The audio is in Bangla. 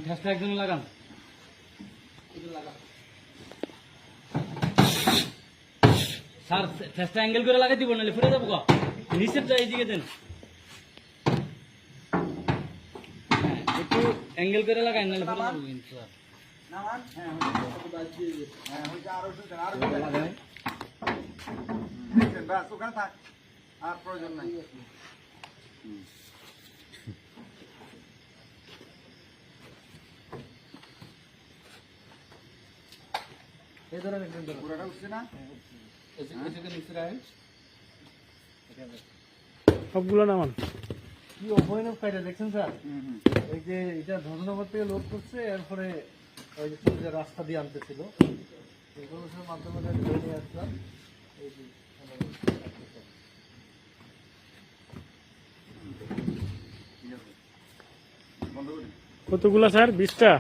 ঠেসটা একজন লাগান। স্যার ঠেসটা অ্যাঙ্গেল করে লাগাই দিব, নাহলে ফুটে যাবো। নিচের যা এইদিকে দেন, একটু অ্যাঙ্গেল করে লাগাই, নাহলে ফুটে যাবো কিন্তু স্যার। আর প্রয়োজন নাই। পুরোটা উঠছে না? সবগুলো নামান। কি অভয়নব কাজটা দেখছেন স্যার? এই যে এটা ধর্মনগর থেকে লোড করছে, এরপরে ওই যে যে রাস্তা দিয়ে আনতেছিল, এই কমিশনের মাধ্যমে ধরে নিয়ে আসলাম। এই যে ঠিক আছে, বন্ধ করি। কতগুলো স্যার? 20টা।